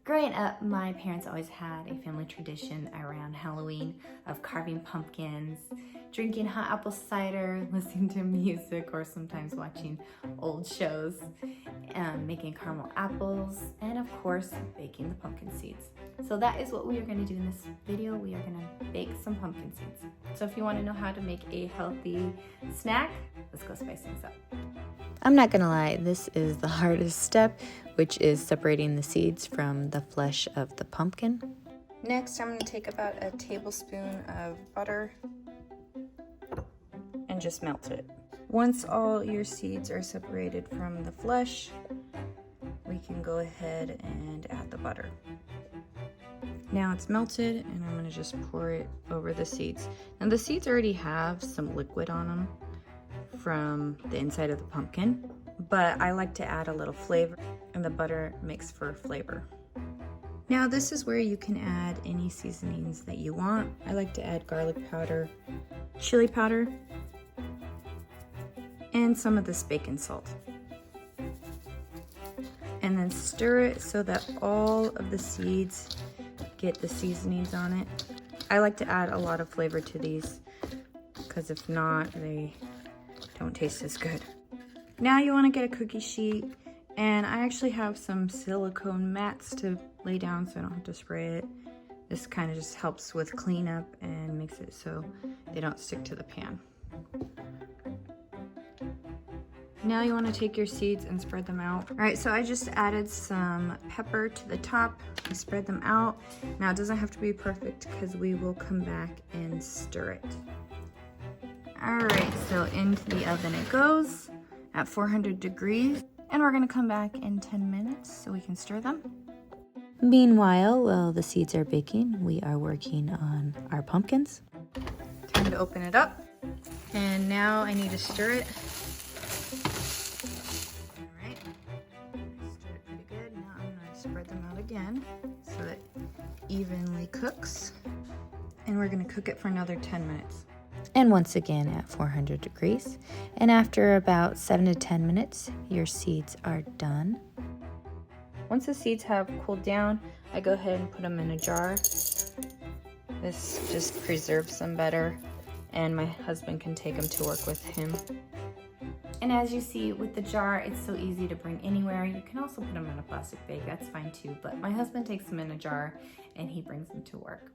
Growing up, my parents always had a family tradition around Halloween of carving pumpkins, drinking hot apple cider, listening to music, or sometimes watching old shows, making caramel apples, and of course, baking the pumpkin seeds. So that is what we are going to do in this video. We are going to bake some pumpkin seeds. So if you want to know how to make a healthy snack, let's go spice things up. I'm not gonna lie, this is the hardest step, which is separating the seeds from the flesh of the pumpkin. Next, I'm going to take about a tablespoon of butter and just melt it. Once all your seeds are separated from the flesh, we can go ahead and add the butter. Now it's melted, and I'm going to just pour it over the seeds. Now the seeds already have some liquid on them from the inside of the pumpkin, but I like to add a little flavor, and the butter makes for flavor. Now this is where you can add any seasonings that you want. I like to add garlic powder, chili powder, and some of this bacon salt. And then stir it so that all of the seeds get the seasonings on it. I like to add a lot of flavor to these because if not, they don't taste as good. Now you want to get a cookie sheet, and I actually have some silicone mats to lay down so I don't have to spray it. This kind of just helps with cleanup and makes it so they don't stick to the pan. Now you want to take your seeds and spread them out. All right, so I just added some pepper to the top and spread them out. Now it doesn't have to be perfect because we will come back and stir it. All right, so into the oven it goes at 400 degrees. And we're gonna come back in 10 minutes so we can stir them. Meanwhile, while the seeds are baking, we are working on our pumpkins. Time to open it up. And now I need to stir it. All right, I stirred it pretty good. Now I'm gonna spread them out again so it evenly cooks. And we're gonna cook it for another 10 minutes. And once again at 400 degrees. And after about 7 to 10 minutes, your seeds are done. Once the seeds have cooled down, I go ahead and put them in a jar. This just preserves them better, and my husband can take them to work with him. And as you see with the jar, it's so easy to bring anywhere. You can also put them in a plastic bag, that's fine too, but my husband takes them in a jar and he brings them to work.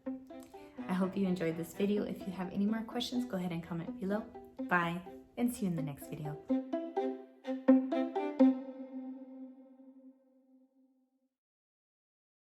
I hope you enjoyed this video. If you have any more questions, go ahead and comment below. Bye, and see you in the next video.